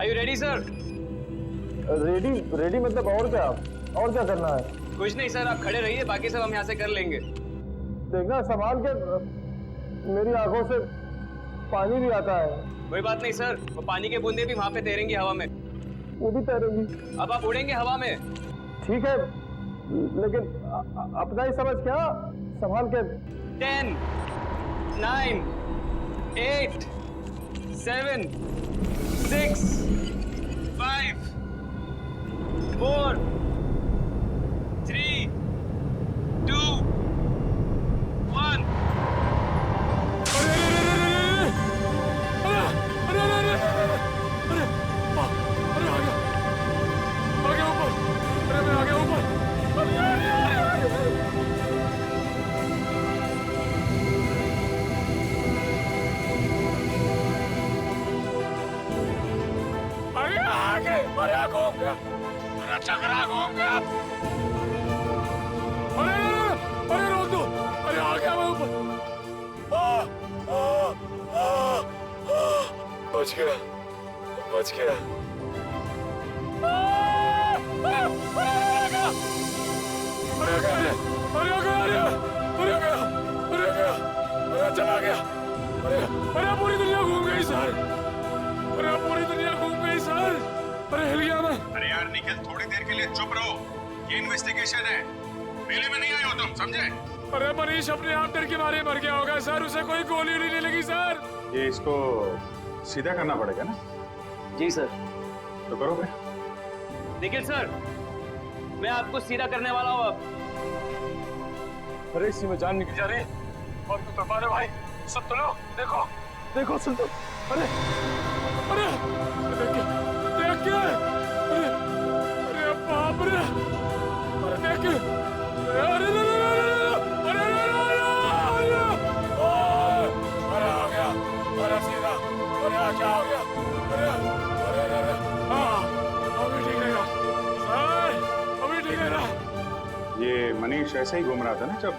Are you ready, sir? Ready ready मतलब और क्या करना है? कुछ नहीं सर, आप खड़े रहिए, बाकी सब हम यहाँ से कर लेंगे। देखना संभाल के, मेरी आंखों से पानी भी आता है। कोई बात नहीं सर, वो पानी के बूंदे भी वहाँ पे तैरेंगी हवा में। वो भी तैरेंगी? अब आप उड़ेंगे हवा में। ठीक है, लेकिन अपना ही समझ क्या, संभाल के। 10, 9, 8, 7, 6, 5, 4, 3, 2, 1। चकरा घूम गया। अरे रोक दो, अरे आ गया मैं ऊपर। बच गया, बच गया। अरे गया, अरे गया, अरे गया, अरे गया, अरे चला गया। अरे पूरी दुनिया घूम गई सर, अरे पूरी दुनिया घूम गई सर। अरे हिल गया मैं। अरे यार निखिल, थोड़ी देर के लिए चुप रहो, ये इन्वेस्टिगेशन है, मेले में नहीं आए हो तुम, समझे? अरे मनीष अपने आप डर के मारे मर गया होगा सर, उसे कोई गोली नहीं लगी सर। ये इसको सीधा करना पड़ेगा ना? जी सर। तो करो फिर। निखिल सर, मैं आपको सीधा करने वाला हूँ अब। अरे इसी में जान निकल जा रही है। और तो मारे भाई, सब तो लो, देखो देखो सुन तो। अरे अरे देख के, अरे अरे बाप रे, अरे देख के, अरे अरे आ गया, अरे सीधा, अरे क्या हो गया? अरे अरे अरे हाँ, अभी ठीक रहेगा सर, अभी ठीक रहेगा। ये मनीष ऐसे ही घूम रहा था ना जब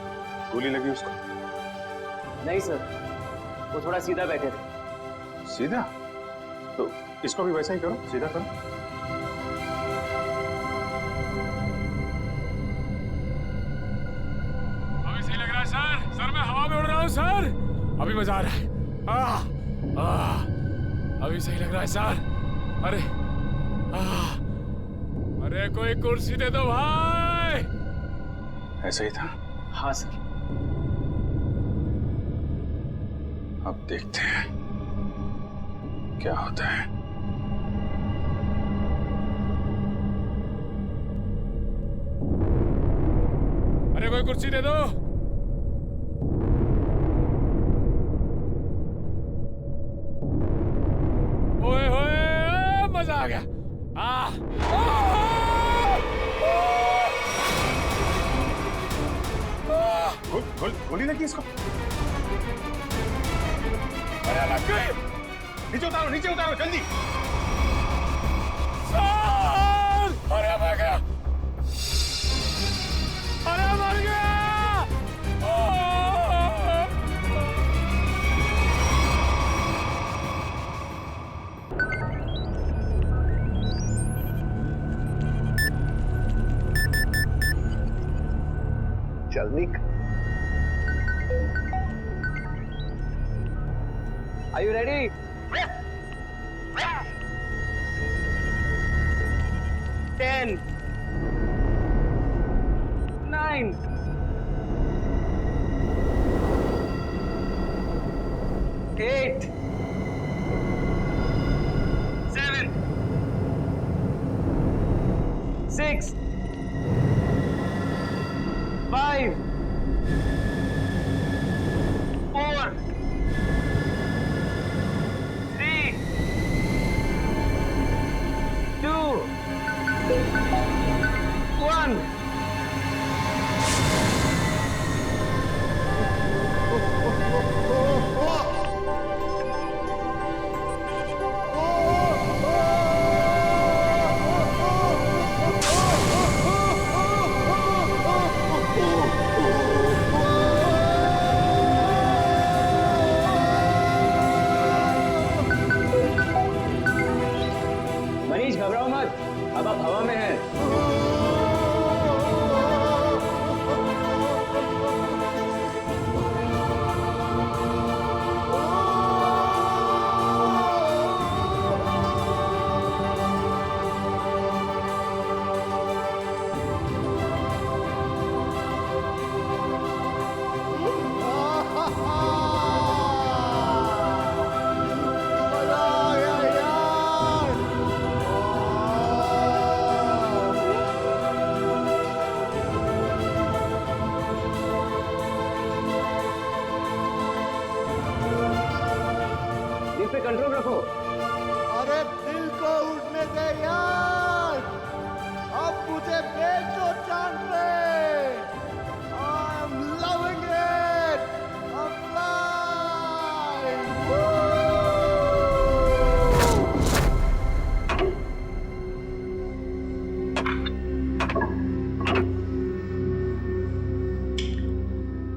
गोली लगी उसको? नहीं सर, वो थोड़ा सीधा बैठे थे। सीधा? तो इसको भी वैसा ही करो, सीधा करो। अभी सही लग रहा है सर, सर मैं हवा में उड़ रहा हूँ सर, अभी मजा आ रहा है। अभी सही लग रहा है सर। अरे अरे कोई कुर्सी दे दो भाई। ऐसा ही था? हाँ सर। अब देखते हैं क्या होता है। अरे कोई कुर्सी दे दो। ओए होए, मजा आ गया। गोली लगी इसको? अरे लग गई। नीचे उतारो, नीचे उतारो जल्दी। सर! अरे मर गया, अरे मर गया। चल निक। Are you ready? 10, 9, 8, 7, 6, 5, 4, 3, 2, 1. प्लीज घबराओ मत, अब आप हवा में हैं। लिफ्ट पे कंट्रोल रखो। अरे दिल को उड़ने दे यार, अब मुझे भेज दो चांद पे। I'm loving it, I'm flying.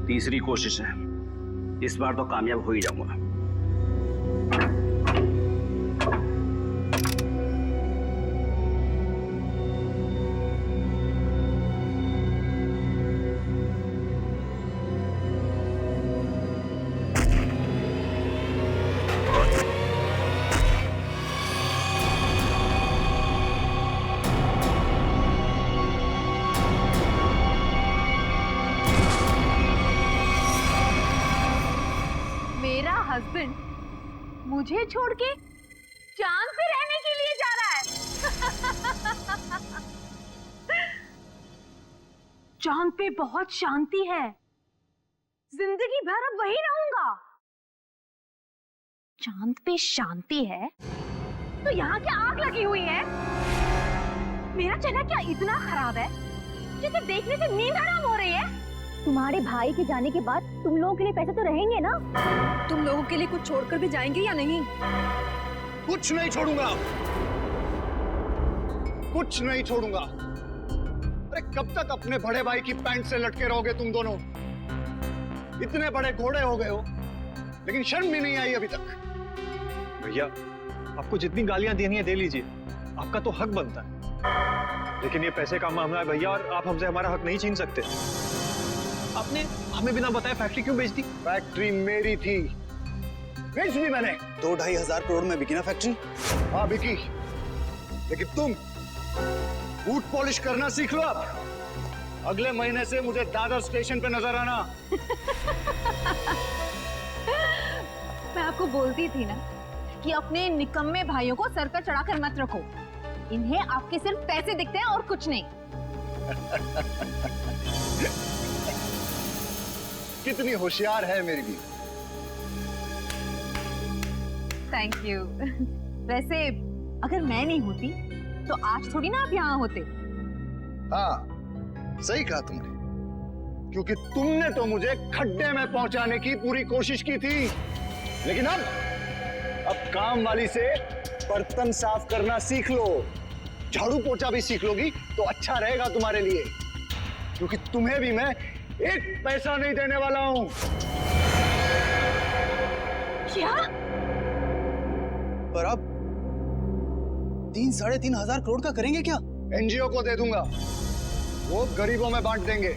तीसरी कोशिश है, इस बार तो कामयाब हो ही जाऊंगा। मेरा हस्बैंड मुझे छोड़ के चांद पे रहने के लिए जा रहा है। चांद पे बहुत शांति है, जिंदगी भर अब वही रहूंगा। चांद पे शांति है तो यहाँ क्या आग लगी हुई है? मेरा चेहरा क्या इतना खराब है जिसे देखने से नींद हराम हो रही है? तुम्हारे भाई के जाने के बाद तुम लोगों के लिए पैसे तो रहेंगे ना? तुम लोगों के लिए कुछ छोड़कर भी जाएंगे या नहीं? कुछ नहीं छोड़ूंगा, कुछ नहीं छोड़ूंगा। अरे कब तक अपने बड़े भाई की पैंट से लटके रहोगे तुम दोनों? इतने बड़े घोड़े हो गए हो, लेकिन शर्म भी नहीं आई अभी तक। भैया, आपको जितनी गालियां देनी है दे लीजिए, आपका तो हक बनता है। लेकिन ये पैसे का मामला है भैया, और आप हमसे हमारा हक नहीं छीन सकते। आपने हमें बिना बताए फैक्ट्री क्यों बेच दी? फैक्ट्री मेरी थी, बेच दी मैंने। 2-2.5 हजार करोड़ में बिकी ना फैक्ट्री? हाँ बिकी, लेकिन तुम बूट पॉलिश करना सीख लो अब। अगले महीने से मुझे दादर स्टेशन पे नजर आना। मैं आपको बोलती थी ना कि अपने निकम्मे भाइयों को सर पर चढ़ाकर मत रखो। इन्हें आपके सिर्फ पैसे दिखते हैं और कुछ नहीं। कितनी होशियार है मेरी बीवी। Thank you. वैसे अगर मैं नहीं होती तो आज थोड़ी ना आप यहाँ होते। हाँ सही कहा तुमने, क्योंकि तुमने तो मुझे खड्डे में पहुंचाने की पूरी कोशिश की थी। लेकिन अब काम वाली से बर्तन साफ करना सीख लो, झाड़ू पोछा भी सीख लोगी तो अच्छा रहेगा तुम्हारे लिए, क्योंकि तुम्हें भी मैं एक पैसा नहीं देने वाला हूं। क्या? पर आप 3-3.5 हजार करोड़ का करेंगे क्या? एनजीओ को दे दूंगा, वो गरीबों में बांट देंगे।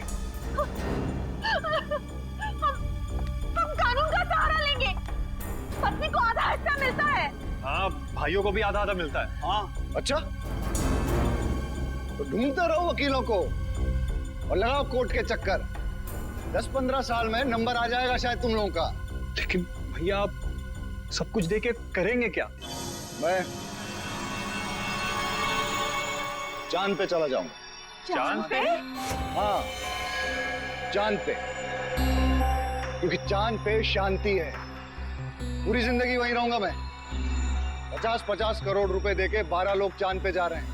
हम कानून का सहारा लेंगे। पत्नी को आधा हिस्सा मिलता है। हाँ, भाइयों को भी आधा आधा मिलता है। हाँ अच्छा, तो ढूंढते रहो वकीलों को और लगाओ कोर्ट के चक्कर। 10-15 साल में नंबर आ जाएगा शायद तुम लोगों का। लेकिन भैया, आप सब कुछ देके करेंगे क्या? मैं चांद पे चला जाऊंगा। चांद पे? हाँ चांद पे, क्योंकि चांद पे शांति है। पूरी जिंदगी वहीं रहूंगा मैं। 50-50 करोड़ रुपए देके 12 लोग चांद पे जा रहे हैं।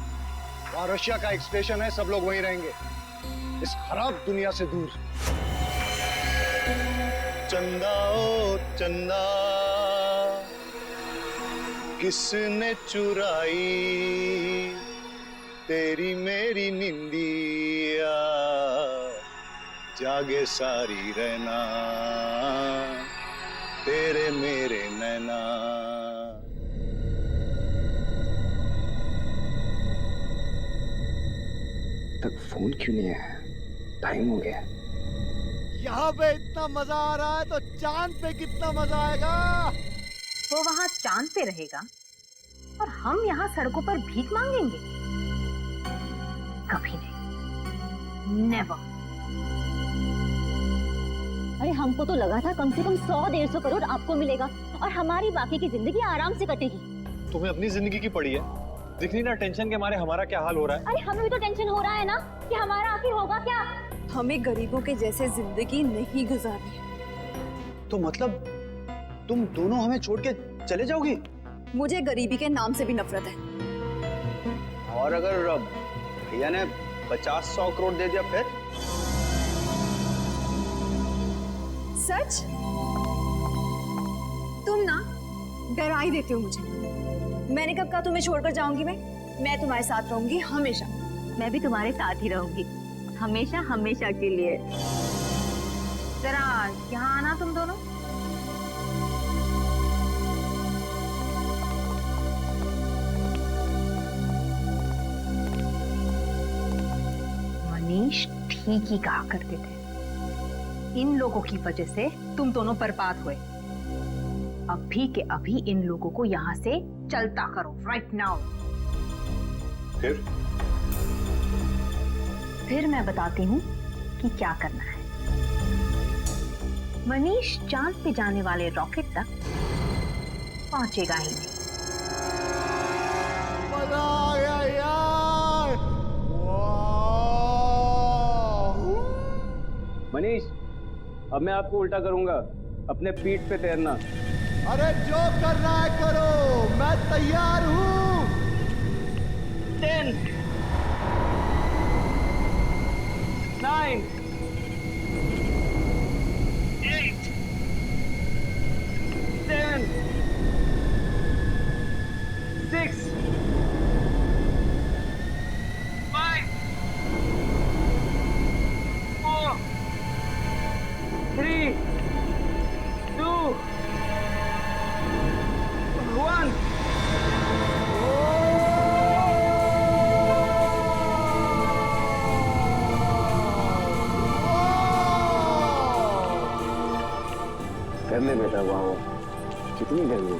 वहां रशिया का एक स्टेशन है, सब लोग वहीं रहेंगे, इस खराब दुनिया से दूर। चंदा ओ चंदा, किसने चुराई तेरी मेरी निंदिया, जागे सारी रहना तेरे मेरे नैना। तक फोन क्यों नहीं आया? टाइम हो गया। यहाँ पे इतना मजा आ रहा है तो चांद पे कितना मजा आएगा। वो वहां चांद पे रहेगा और हम यहाँ सड़कों पर भीख मांगेंगे? कभी नहीं, नेवर। अरे हमको तो लगा था कम से कम 100-150 करोड़ आपको मिलेगा और हमारी बाकी की जिंदगी आराम से कटेगी। तुम्हें अपनी जिंदगी की पड़ी है, दिख नहीं ना टेंशन के मारे हमारा क्या हाल हो रहा है। अरे हमें भी तो टेंशन हो रहा है ना कि हमारा आखिर होगा क्या। हमें गरीबों के जैसे जिंदगी नहीं गुजारनी। तो मतलब तुम दोनों हमें छोड़ के चले जाओगी? मुझे गरीबी के नाम से भी नफरत है। और अगर भैया ने 50-100 करोड़ दे दिया फिर? सच? तुम ना डरा ही देते हो मुझे। मैंने कब कहा तुम्हें छोड़कर जाऊंगी? मैं तुम्हारे साथ रहूंगी हमेशा। मैं भी तुम्हारे साथ ही रहूंगी, हमेशा हमेशा के लिए। जरा यहाँ आना तुम दोनों। मनीष ठीक ही कहा करते थे, इन लोगों की वजह से तुम दोनों बर्बाद हुए। अभी के अभी इन लोगों को यहाँ से चलता करो, राइट नाउ। फिर मैं बताती हूँ कि क्या करना है। मनीष चांद पे जाने वाले रॉकेट तक पहुंचेगा ही नहीं। मजा आ गया यार। मनीष, अब मैं आपको उल्टा करूंगा, अपने पीठ पे तैरना। अरे जो करना है करो, मैं तैयार हूँ। 10 9 8 10 6 5 4 3 2 1। कर ले बेटा, वाह कितनी गर्मी।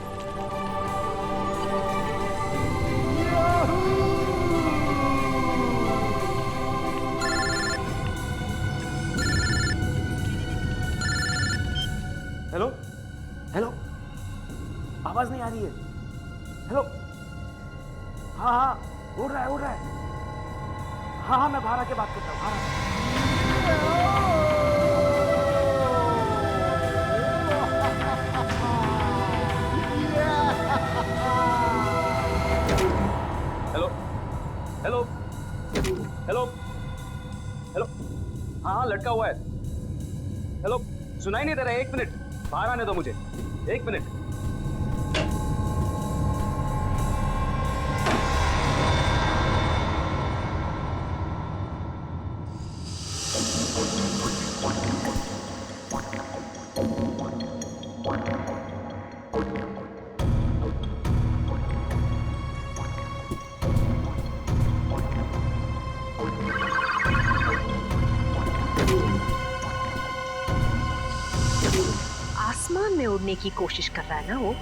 हेलो हेलो, आवाज नहीं आ रही है। हेलो, हाँ हाँ, उड़ रहा है। हाँ हाँ, मैं बाहर आके बात करता हूँ। हाँ हेलो हेलो हेलो हेलो, हाँ हाँ, लटका हुआ है। हेलो, सुनाई नहीं दे रहा है। 1 मिनट, बाहर आने दो मुझे, 1 मिनट। आसमान में उड़ने की कोशिश कर रहा है ना वो।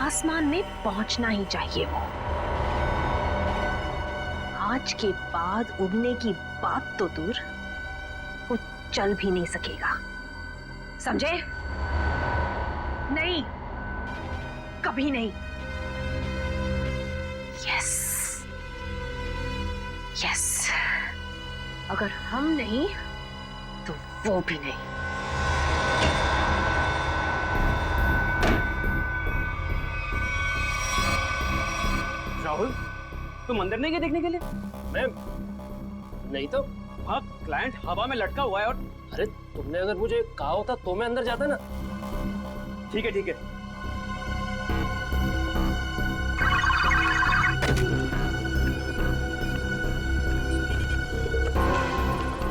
आसमान में पहुंचना ही चाहिए वो। आज के बाद उड़ने की बात तो दूर, वो चल भी नहीं सकेगा, समझे? नहीं, कभी नहीं। यस यस, अगर हम नहीं तो वो भी नहीं। राहुल, तुम अंदर नहीं गए देखने के लिए? मैं नहीं तो, हाँ, क्लाइंट हवा में लटका हुआ है। और अरे, तुमने अगर मुझे कहा होता तो मैं अंदर जाता ना। ठीक है ठीक है।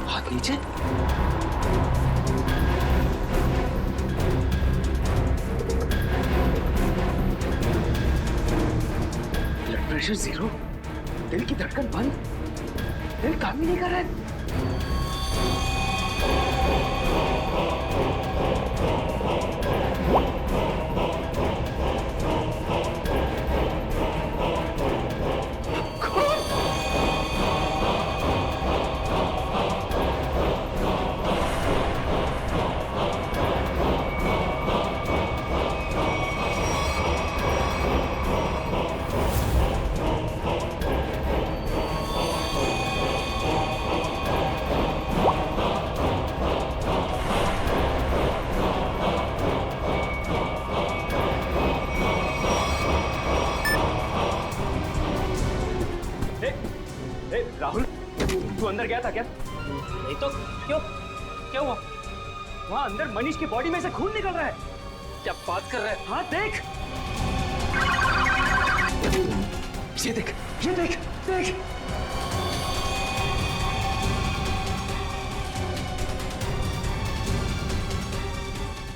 हाथ नीचे। ब्लड प्रेशर 0, दिल की धड़कन बंद। काम ही नहीं कर रहा है। राहुल, तू अंदर गया था क्या? नहीं तो क्यों? क्या हुआ? वहां अंदर मनीष की बॉडी में से खून निकल रहा है। क्या बात कर रहा है? हाँ देख, ये देख, ये देख, देख।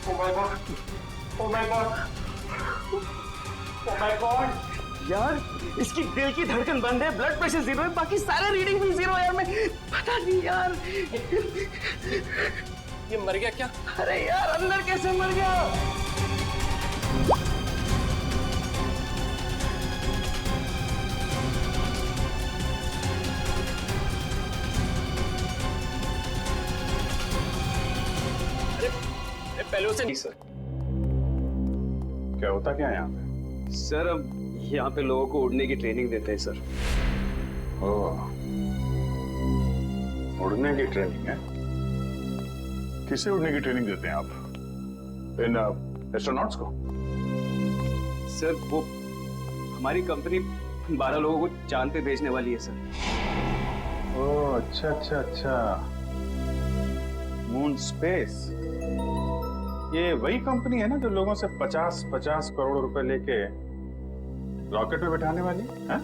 Oh my God! Oh my God! Oh my God! यार इसकी दिल की धड़कन बंद है, ब्लड प्रेशर जीरो है, बाकी सारे रीडिंग भी जीरो है। मैं पता नहीं यार, ये मर गया क्या? अरे यार अंदर कैसे मर गया? अरे पहले उसे नहीं। सर क्या होता क्या है यहाँ पे? सर अब यहाँ पे लोगों को उड़ने की ट्रेनिंग देते हैं सर। ओह, उड़ने की ट्रेनिंग है? किसे उड़ने की ट्रेनिंग देते हैं आप? इन एस्ट्रोनॉट्स को? सर वो हमारी कंपनी 12 लोगों को चांद पे भेजने वाली है सर। ओह अच्छा अच्छा अच्छा, मून स्पेस। ये वही कंपनी है ना जो लोगों से 50-50 करोड़ रुपए लेके रॉकेट में बैठाने वाली है?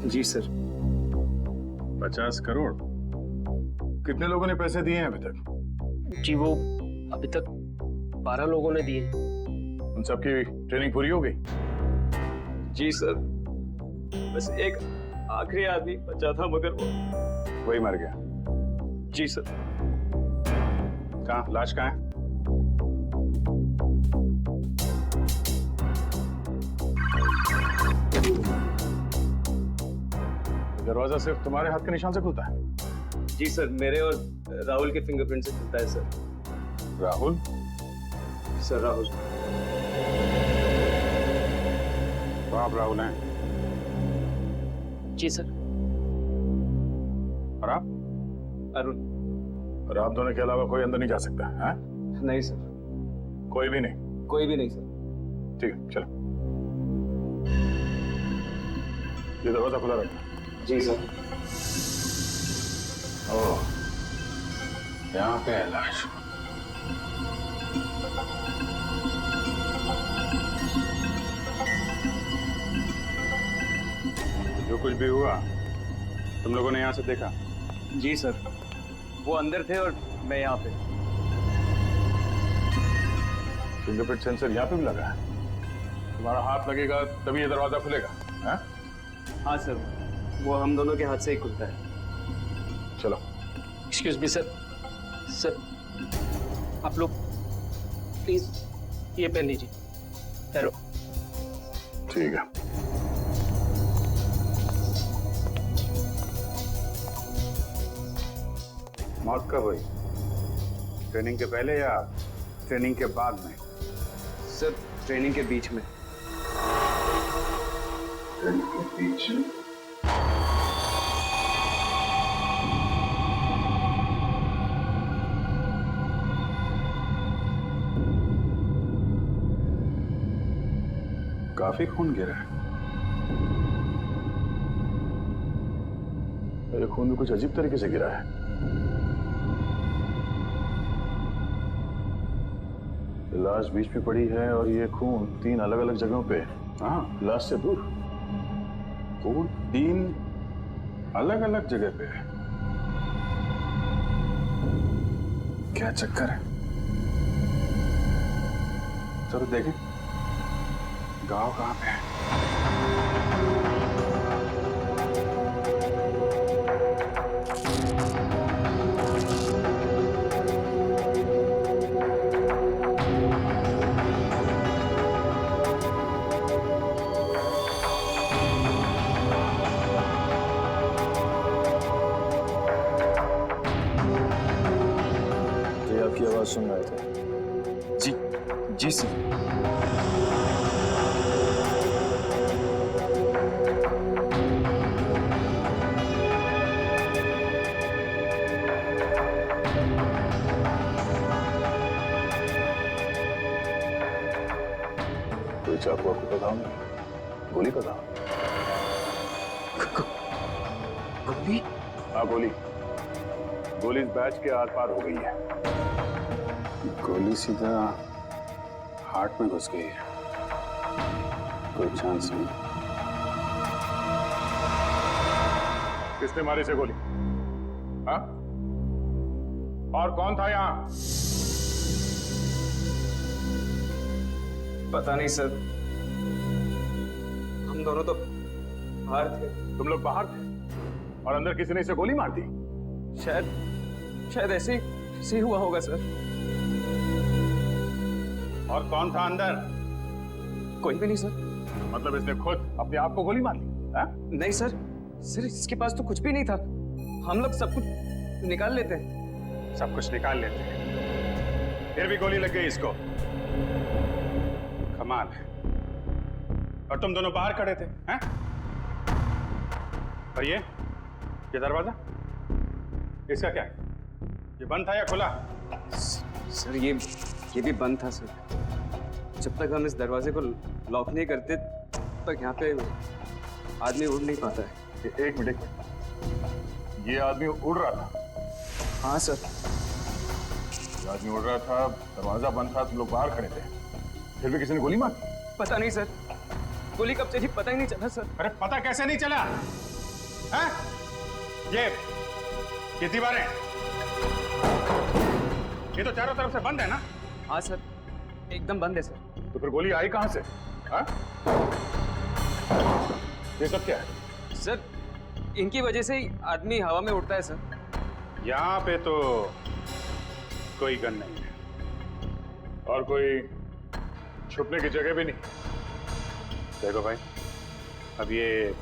जी सर। 50 करोड़? कितने लोगों ने पैसे दिए हैं अभी तक? जी वो अभी तक 12 लोगों ने दिए। उन सबकी ट्रेनिंग पूरी हो गई? जी सर, बस एक आखिरी आदमी बचा था मगर वही मर गया। जी सर। कहाँ, लाश कहाँ है? दरवाजा सिर्फ तुम्हारे हाथ के निशान से खुलता है? जी सर, मेरे और राहुल के फिंगरप्रिंट से खुलता है सर। राहुल? सर राहुल। तो आप राहुल हैं? जी सर। और आप? अरुण। और आप दोनों के अलावा कोई अंदर नहीं जा सकता है? नहीं सर। कोई भी नहीं? कोई भी नहीं सर। ठीक है, चलो। ये दरवाजा खुला रखना। जी सर। ओह, यहाँ पे है लाश। जो कुछ भी हुआ तुम लोगों ने यहाँ से देखा? जी सर, वो अंदर थे और मैं यहाँ पे। फिंगरप्रिंट सेंसर यहाँ पे भी लगा है? तुम्हारा हाथ लगेगा तभी ये दरवाजा खुलेगा? हाँ? हाँ सर, वो हम दोनों के हाथ से ही खुलता है। चलो। Excuse me sir. सर आप लोग प्लीज ये पहन लीजिए। हेलो। ठीक है। मौत कब हुई? ट्रेनिंग के पहले या ट्रेनिंग के बाद में? सर ट्रेनिंग के बीच में। ट्रेनिंग के बीच में? काफी खून गिरा है। ये खून भी कुछ अजीब तरीके से गिरा है। लाश बीच में पड़ी है और ये खून 3 अलग अलग जगहों पे। हाँ, लाश से दूर खून 3 अलग अलग जगह पे है। क्या चक्कर है? चलो देखें गांव कहाँ पे है। जी सर। कोई चाकू आपको पता हो? गोली पता हो? गोली? हाँ गोली। गोली इस बैच के आर पार हो गई है। गोली सीधा हार्ट में घुस गई है। कोई चांस नहीं। किसने मारी से गोली? हाँ? और कौन था यहाँ? पता नहीं सर, हम दोनों तो बाहर थे। तुम लोग बाहर थे और अंदर किसी ने इसे गोली मार दी? शायद ऐसे ही हुआ होगा सर। और कौन था अंदर? कोई भी नहीं सर। मतलब इसने खुद अपने आप को गोली मार ली? हाँ? नहीं सर इसके पास तो कुछ भी नहीं था। हम लोग सब कुछ निकाल लेते हैं। सब कुछ निकाल लेते हैं, फिर भी गोली लग गई इसको। कमाल है। और तुम दोनों बाहर खड़े थे, हैं? और ये दरवाजा इसका क्या है? ये बंद था या खुला? सर ये भी बंद था सर। जब तक हम इस दरवाजे को लॉक नहीं करते तब तक यहाँ पे आदमी उड़ नहीं पाता है। एक मिनट, ये आदमी उड़ रहा था? हाँ सर। ये आदमी उड़ रहा था, दरवाजा बंद था, तुम लोग बाहर खड़े थे, फिर भी किसी ने गोली मार दी? पता नहीं सर, गोली कब चली पता ही नहीं चला सर। अरे पता कैसे नहीं चला? हैं? ये दीवारें, ये तो चारों तरफ से बंद है ना? हाँ सर, एकदम बंद है सर। तो फिर गोली आई कहां से? हाँ? ये सब क्या है? सर इनकी वजह से ही आदमी हवा में उड़ता है सर। यहाँ पे तो कोई गन नहीं है और कोई छुपने की जगह भी नहीं। देखो भाई, अब ये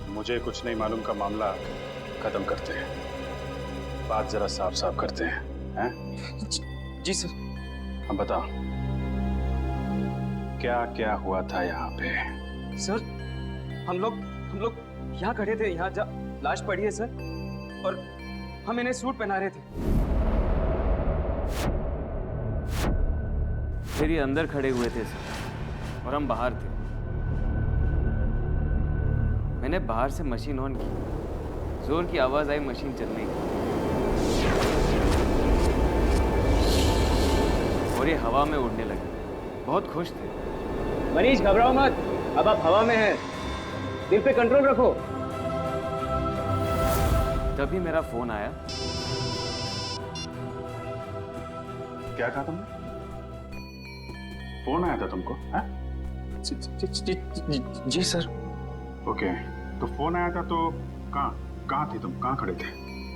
मुझे कुछ नहीं मालूम का मामला खत्म करते हैं, बात जरा साफ साफ करते हैं, जी सर। अब बताओ क्या क्या हुआ था यहाँ पे? सर हम लोग यहाँ खड़े थे, यहाँ लाश पड़ी है सर, और हम इन्हें सूट पहना रहे थे। फिर ये अंदर खड़े हुए थे सर और हम बाहर थे। मैंने बाहर से मशीन ऑन की, जोर की आवाज आई मशीन चलने की, और ये हवा में उड़ने लगे। बहुत खुश थे। मनीष घबराओ मत, अब आप हवा में हैं, दिल पे कंट्रोल रखो। तभी मेरा फोन आया। क्या कहा तुमने? फोन आया था तुमको? हाँ? जी सर। ओके, तो फोन आया था तो कहाँ थे तुम? कहाँ खड़े थे?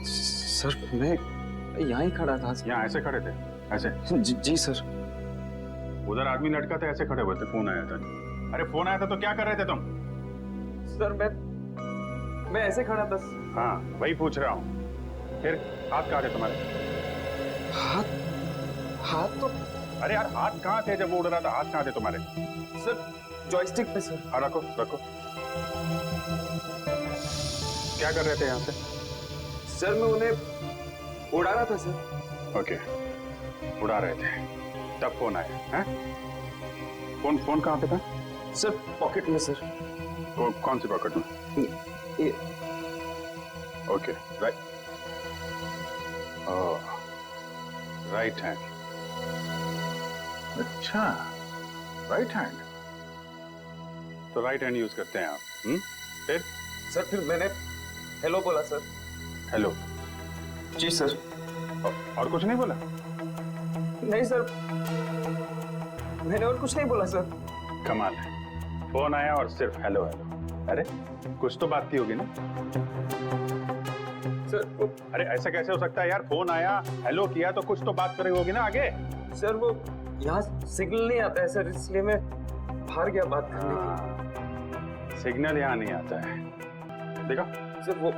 सर मैं यहाँ ही खड़ा था। यहाँ ऐसे खड़े थे? ऐसे? जी सर। उधर आदमी लटका था, ऐसे खड़े हुए थे, फोन आया था। अरे फोन आया था तो क्या कर रहे थे तुम? सर मैं ऐसे खड़ा था। हाँ वही पूछ रहा हूँ। फिर हाथ कहाँ थे तुम्हारे? हाथ तो, अरे यार हाथ कहाँ थे जब वो उड़ रहा था? हाथ कहाँ थे तुम्हारे? सर जॉयस्टिक पे सर। हाँ रखो रखो। क्या कर रहे थे यहाँ पे? सर मैं उन्हें उड़ा रहा था सर। ओके, उड़ा रहे थे, तब फोन आया है? फोन कहाँ पे था? सर पॉकेट में सर। कौन सी पॉकेट में? ये। Okay, right, right hand. अच्छा, राइट हैंड, तो राइट हैंड यूज करते हैं आप? फिर? सर फिर मैंने हेलो बोला सर। हेलो? जी सर। और कुछ नहीं बोला? नहीं सर, मैंने और कुछ नहीं बोला सर। कमाल है, फोन आया और सिर्फ हेलो हेलो। अरे कुछ तो बात की होगी ना सर? अरे ऐसा कैसे हो सकता है यार? फोन आया, हेलो किया, तो कुछ तो बात करी होगी ना आगे। सर वो यहाँ सिग्नल नहीं आता है सर, इसलिए मैं बाहर गया बात करने की। सिग्नल यहाँ नहीं आता है, देखा? सर वो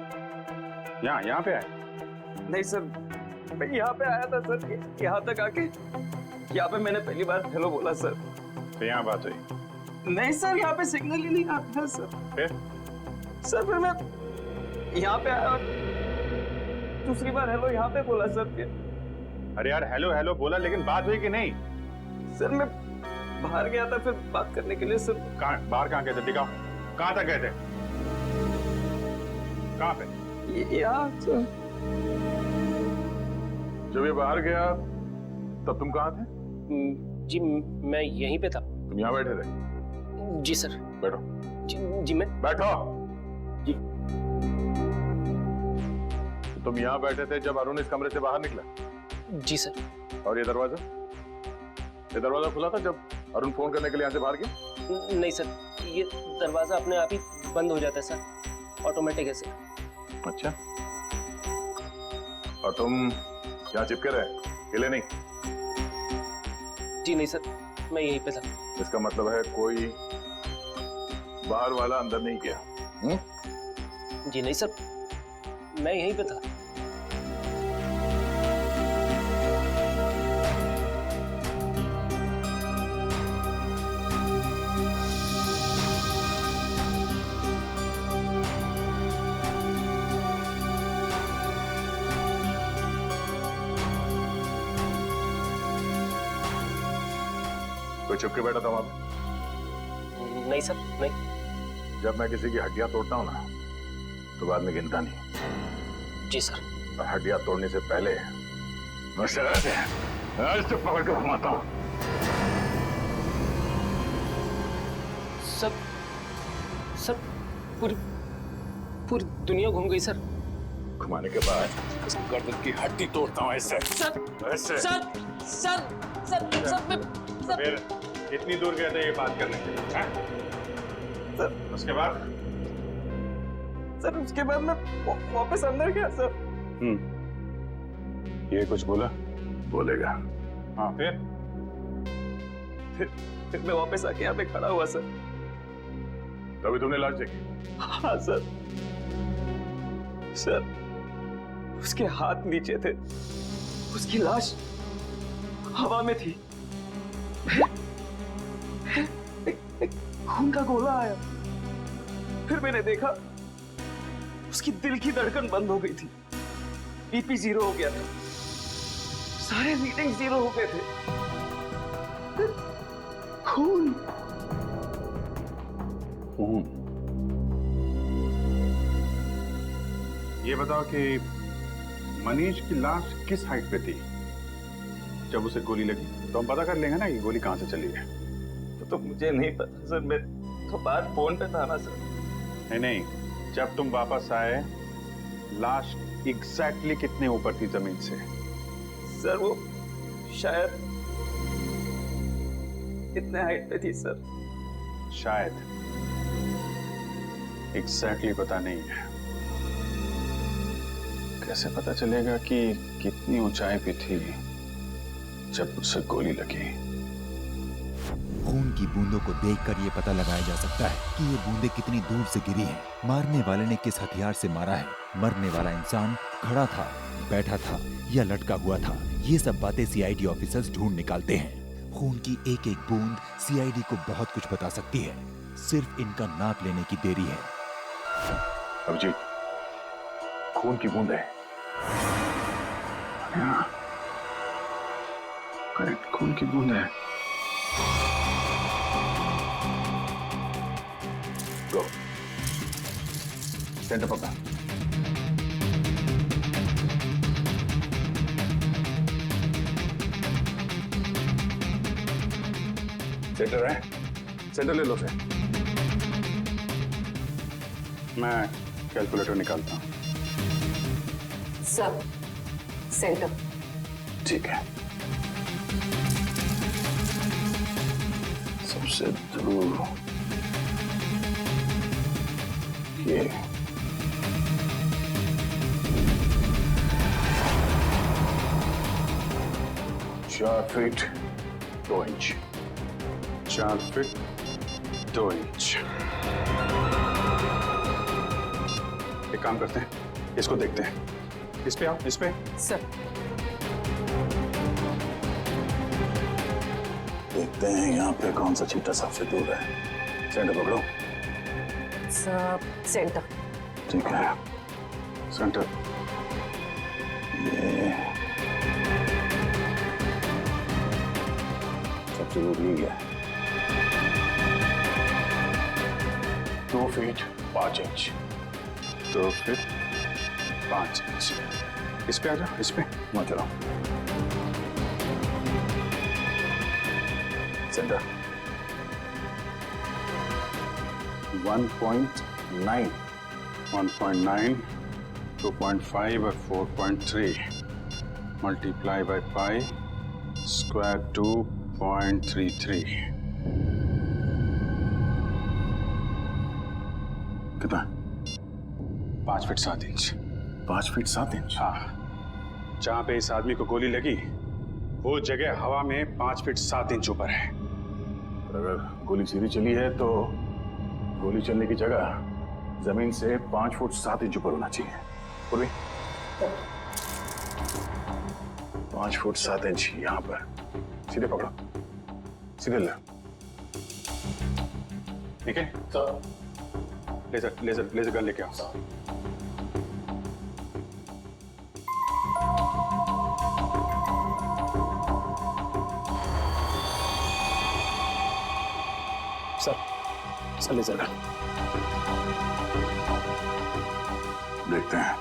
यहाँ पे आए? नहीं सर, मैं यहाँ पे आया था सर, यहाँ तक आके यहाँ पे मैंने पहली बार हेलो बोला सर। तो यहाँ बात हुई? नहीं सर, यहाँ पे सिग्नल ही नहीं आता सर। फिर? सर फिर मैं यहाँ पे आया और दूसरी बार हेलो यहाँ पे बोला सर। फिर अरे यार हेलो हेलो बोला, लेकिन बात हुई कि नहीं? सर मैं बाहर गया था फिर बात करने के लिए सर। कहाँ बाहर कहाँ गए थे? दिखाओ कहाँ तक गए थे? कहाँ पे? यहाँ सर। जब ये बाहर गया तब तुम कहाँ थे? जी मैं यहीं पे था। तुम यहाँ बैठे थे? जी सर। बैठो। जी मैं बैठो। जी। तो तुम यहाँ बैठे थे जब अरुण इस कमरे से बाहर निकला? जी सर। और ये दरवाजा खुला था जब अरुण फोन करने के लिए यहाँ से बाहर गया? नहीं सर, ये दरवाजा अपने आप ही बंद हो जाता है सर, ऑटोमेटिक है सर। अच्छा, और तुम यहाँ चिपके रहे, हिले नहीं? जी नहीं सर, मैं यहीं पे था। इसका मतलब है कोई बाहर वाला अंदर नहीं गया? जी नहीं सर, मैं यहीं पे था। कोई चुप के बैठा था वहां पे? नहीं सर, नहीं। जब मैं किसी की हड्डियां तोड़ता हूं ना तो बाद में गिनता नहीं। जी सर। और हड्डियां तोड़ने से पहले मैं शराब से आज तो पकड़ कर घुमाता हूं। सर पूरी दुनिया घूम गई सर। घुमाने के बाद इस गर्दन की हड्डी तोड़ता हूं ऐसे। सर ऐसे। सर सर सर सर मैं फिर इतनी दूर गए थे ये बात करने के लिए, हैं? सर उसके बाद? सर उसके बाद मैं वापस अंदर गया सर। ये कुछ बोला? बोलेगा। हाँ फिर मैं वापस आके यहाँ पे खड़ा हुआ सर। तभी तुमने लाश देखी? हाँ सर। सर उसके हाथ नीचे थे, उसकी लाश हवा में थी। एक खून का गोला आया, फिर मैंने देखा उसकी दिल की धड़कन बंद हो गई थी, बीपी 0 हो गया था, सारे रीडिंग 0 हो गए थे। खून ये बताओ कि मनीष की लाश किस हाइट पे थी जब उसे गोली लगी? तो हम पता कर लेंगे ना कि गोली कहां से चली है। तो मुझे नहीं पता सर, मैं तो बाहर फोन पे था ना सर। नहीं, जब तुम वापस आए लाश एग्जैक्टली कितने ऊपर थी जमीन से? सर वो शायद इतने हाइट पे थी सर। शायद, एग्जैक्टली पता नहीं है। कैसे पता चलेगा कि कितनी ऊंचाई पे थी जब उसे गोली लगी? खून की बूंदों को देखकर ये पता लगाया जा सकता है कि ये बूंदें कितनी दूर से गिरी हैं, मारने वाले ने किस हथियार से मारा है, मरने वाला इंसान खड़ा था, बैठा था या लटका हुआ था। ये सब बातें सीआईडी ऑफिसर्स ढूंढ निकालते हैं। खून की एक एक बूंद सीआईडी को बहुत कुछ बता सकती है, सिर्फ इनका नाप लेने की देरी है। अभिजीत, खून की बूंद है। करेक्ट, खून की बूंद है। गो सेंटर पकड़ा। सेंटर है, सेंटर ले लो से। मैं कैलकुलेटर निकालता हूं। Sub centre. ठीक है। सबसे दूर ये 4 फीट 2 इंच। 4 feet 2 inch. एक काम करते हैं, इसको देखते हैं। इस पे आओ, इस पे। सर देखते हैं यहाँ पे कौन सा चीटा सबसे दूर है। सेंटर पकड़ो। सेंटर। ठीक है, सेंटर। ये सबसे दूर यही है। 2 फीट 5 इंच। 2 feet 5 inch. इस पे आ जाओ, इस पे वहां चलो। सेंटर 1.9 1.9 2.5 और 4.3 मल्टीप्लाई बाय पाई स्क्वायर 2.33 कितना? 5 फीट 7 इंच। 5 feet 7 inch? हाँ। जहां पे इस आदमी को गोली लगी वो जगह हवा में 5 फीट 7 इंच ऊपर है। अगर गोली सीधी चली है तो गोली चलने की जगह जमीन से 5 फुट 7 इंच ऊपर होना चाहिए। पूर्वी 5 फुट 7 इंच यहां पर। सीधे पकड़ो, सीधे ले। ठीक है, लेजर लेजर लेजर गन लेके आओ। सर लेजर गन देखते हैं।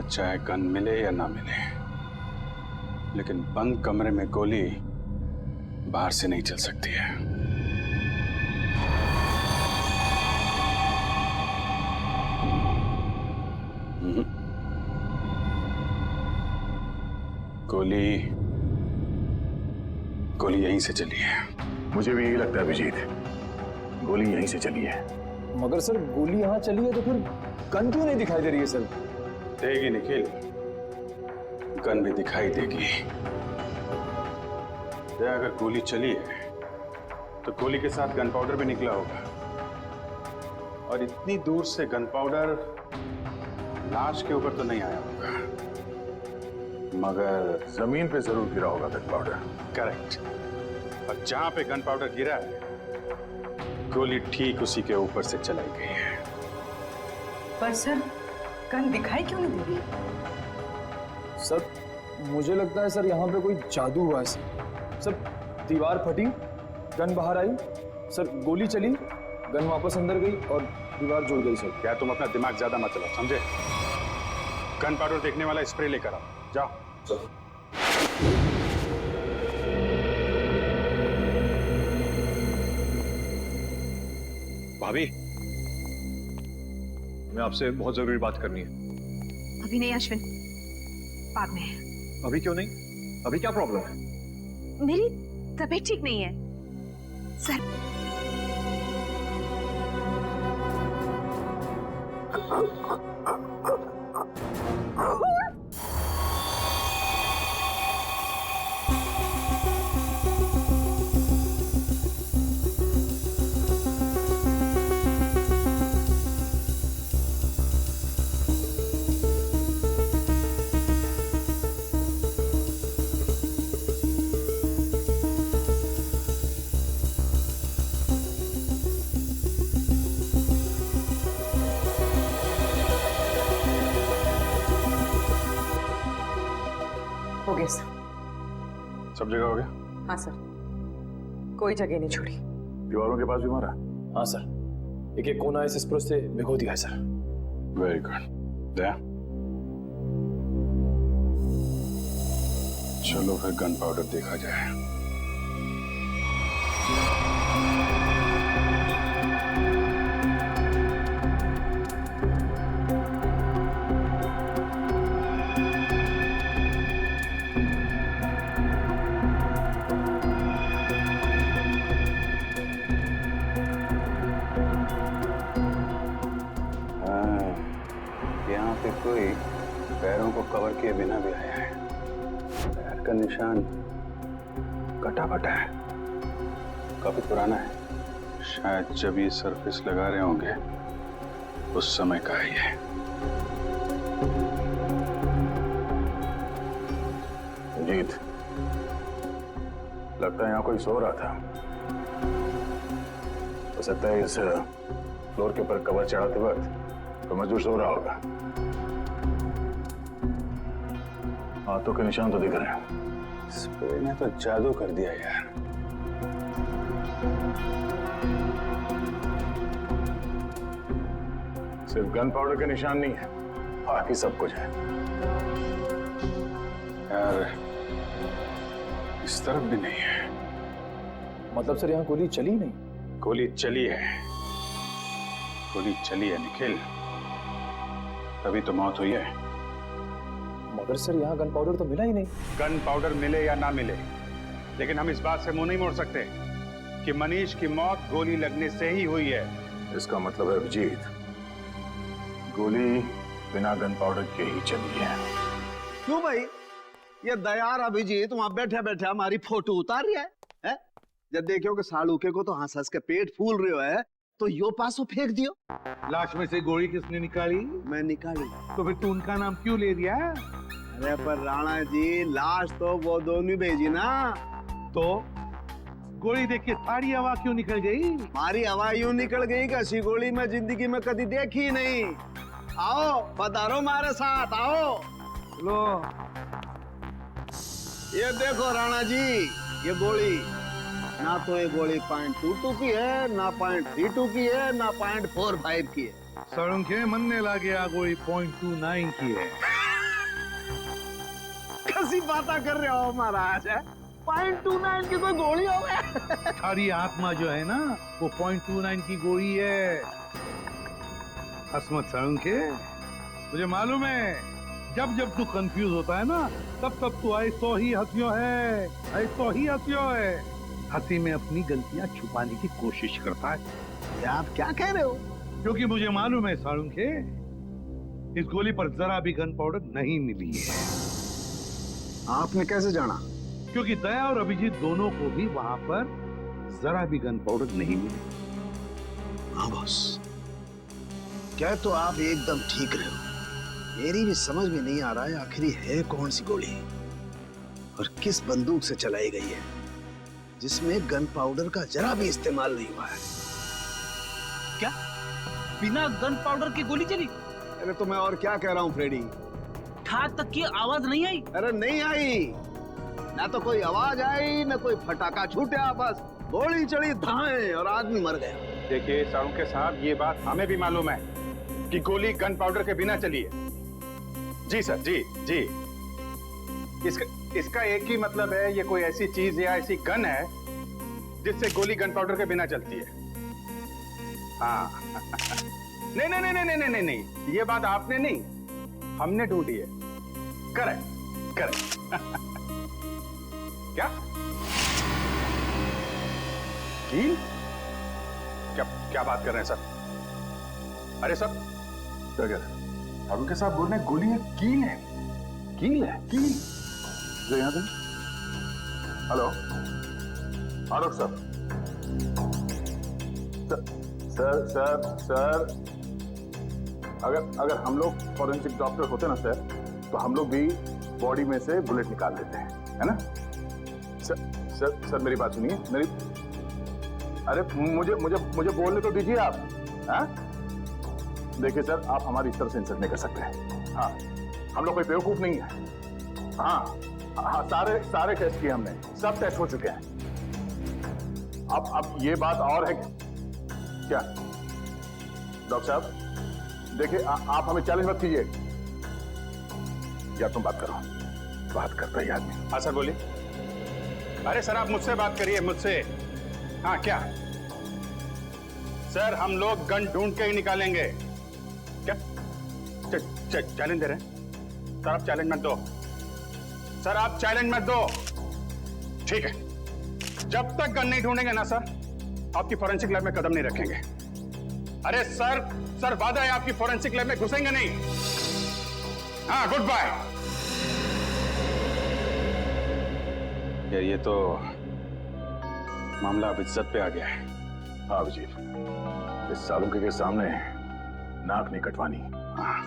चाहे गन मिले या ना मिले, लेकिन बंद कमरे में गोली बाहर से नहीं चल सकती है। गोली यहीं से चली है। मुझे भी यही लगता है अभिजीत, गोली यहीं से चली है। मगर सर गोली यहाँ चली है तो फिर गन क्यों नहीं दिखाई दे रही है सर? देगी निखिल, गन भी दिखाई देगी। अगर गोली चली है तो गोली के साथ गन पाउडर भी निकला होगा, और इतनी दूर से गन पाउडर लाश के ऊपर तो नहीं आया होगा, मगर जमीन पे जरूर गिरा होगा गन पाउडर। करेक्ट। और जहां पे गन पाउडर गिरा है गोली ठीक उसी के ऊपर से चलाई गई है। पर सर गन दिखाई क्यों नहीं दे रही? सर मुझे लगता है सर यहाँ पे कोई जादू हुआ है सर। दीवार फटी, गन बाहर आई, सर गोली चली, गन वापस अंदर गई और दीवार जुड़ गई सर। क्या तुम अपना दिमाग ज्यादा मत चलाओ, समझे? गन पाउडर देखने वाला स्प्रे लेकर आओ, जाओ। सर भाभी, मैं आपसे बहुत जरूरी बात करनी है। अभी नहीं अश्विन, बाद में। अभी क्यों नहीं? अभी क्या प्रॉब्लम है? मेरी तबीयत ठीक नहीं है सर। हो गया सर। सब जगह हो गया? हाँ सर, कोई जगह नहीं छोड़ी। दीवारों के पास भी मारा? हाँ सर, एक कोना इस स्प्रो से भिगो दिया है सर। Very good. दया, चलो फिर गन पाउडर देखा जाए। यहाँ पे कोई पैरों को कवर किए बिना भी आया है। पैर का निशान कटा फटा है, काफी पुराना है। शायद जब ये सरफेस लगा रहे होंगे उस समय का है ये। जीत, लगता है यहाँ कोई सो रहा था। हो सकता है इस फ्लोर के ऊपर कवर चढ़ाते वक्त तो मजदूर सो रहा होगा। हाथों के निशान तो दिख रहे हैं। स्प्रे ने तो जादू कर दिया यार। सिर्फ गन पाउडर के निशान नहीं है, बाकी सब कुछ है। यार इस तरफ भी नहीं है। मतलब सर यहाँ गोली चली नहीं? गोली चली है, गोली चली है निखिल, तभी तो मौत हुई है। मगर सर यहाँ गन पाउडर तो मिला ही नहीं। गन पाउडर मिले या ना मिले, लेकिन हम इस बात से मुंह नहीं मोड़ सकते कि मनीष की मौत गोली लगने से ही हुई है। इसका मतलब है अभिजीत, गोली बिना गन पाउडर के ही चली है। क्यों भाई? ये दयार अभिजीत वहां बैठे बैठे हमारी फोटो उतार रहा है? जब देखियो कि सालूके को तो हंस हंस के पेट फूल रहे है तो यो पासो फेंक दियो। लाश में से गोली किसने निकाली? मैं निकाली। तो फिर तू उनका नाम क्यों ले दिया? अरे पर राणा जी, लाश तो वो दोनों भेजी ना। तो गोली देख के सारी हवा क्यों निकल गई? हमारी हवा यूं निकल गई कि ऐसी गोली मैं जिंदगी में कभी देखी नहीं। आओ पधारो हमारे साथ, आओ। लो ये देखो राणा जी, ये गोली ना तो ये गोली .22 की है, ना .32 की है, ना .45 की है। सड़ुंखे मनने लगे आ गोली .29 की है। कैसी बातें कर रहे हो महाराज? .29 की कोई गोली हो गया? थारी आत्मा जो है ना वो .29 की गोली है। हसमत सड़ुंखे, मुझे मालूम है जब जब तू कंफ्यूज होता है ना तब तब तू ऐसो ही हंसियो है, ऐसो ही हंसियो है। हंसी में अपनी गलतियां छुपाने की कोशिश करता है। ये आप क्या कह रहे हो? क्योंकि मुझे मालूम है साळुंखे, इस गोली पर जरा भी गन पाउडर नहीं मिली है। आपने कैसे जाना? क्योंकि दया और अभिजीत दोनों को भी वहां पर जरा भी गन पाउडर नहीं मिली। हाँ बॉस, क्या तो आप एकदम ठीक रहे हो। मेरी भी समझ में नहीं आ रहा है आखिर है कौन सी गोली और किस बंदूक से चलाई गई है जिसमें गन पाउडर का जरा भी इस्तेमाल नहीं हुआ है। क्या बिना गन पाउडर की गोली चली? अरे तो मैं और क्या कह रहा हूँ फ्रेडी, ठाक तक की आवाज नहीं आई? अरे नहीं आई, ना तो कोई आवाज आई ना कोई फटाका छूटा, बस गोली चली धाए और आदमी मर गया। देखिए साळुंखे साहब, ये बात हमें भी मालूम है कि गोली गन पाउडर के बिना चली है। जी सर, जी जी। इसका एक ही मतलब है, ये कोई ऐसी चीज या ऐसी गन है जिससे गोली गन पाउडर के बिना चलती है। हाँ नहीं नहीं नहीं नहीं नहीं नहीं नहीं, ये बात आपने नहीं, हमने ढूंढी है। Correct correct. क्या कील? क्या बात कर रहे हैं सर? अरे सर क्या कह रहे हैं? उनके साथ बोल रहे गोली है, कील है। कील है? कील जो यहाँ पे। हेलो आरोप सर, सर सर सर, अगर हम लोग फॉरेंसिक डॉक्टर होते ना सर, तो हम लोग भी बॉडी में से बुलेट निकाल लेते हैं, है ना? सर मेरी बात सुनिए, अरे मुझे बोलने तो दीजिए आप। हाँ देखिए सर, आप हमारी इस तरह से इंसल्ट नहीं कर सकते हैं। हाँ हम लोग कोई बेवकूफ नहीं है। हाँ सारे टेस्ट किए हमने, सब टेस्ट हो चुके हैं। अब ये बात और है क्या डॉक्टर साहब देखिए, आप हमें चैलेंज मत कीजिए। या तुम बात करो, बात करता ही आदमी। हाँ सर बोलिए। अरे सर आप मुझसे बात करिए, मुझसे। हाँ क्या सर, हम लोग गन ढूंढ के ही निकालेंगे। क्या चैलेंज दे रहे हैं? सर आप चैलेंज मत दो, सर आप चैलेंज मत दो। ठीक है, जब तक गन नहीं ढूंढेंगे ना सर, आपकी फॉरेंसिक लैब में कदम नहीं रखेंगे। अरे सर वादा है आपकी फॉरेंसिक लैब में घुसेंगे नहीं। हाँ गुड बाय। यार ये तो मामला अब इज्जत पे आ गया है। हाँ वजीर, इस सालुके के सामने नाक नहीं कटवानी। हाँ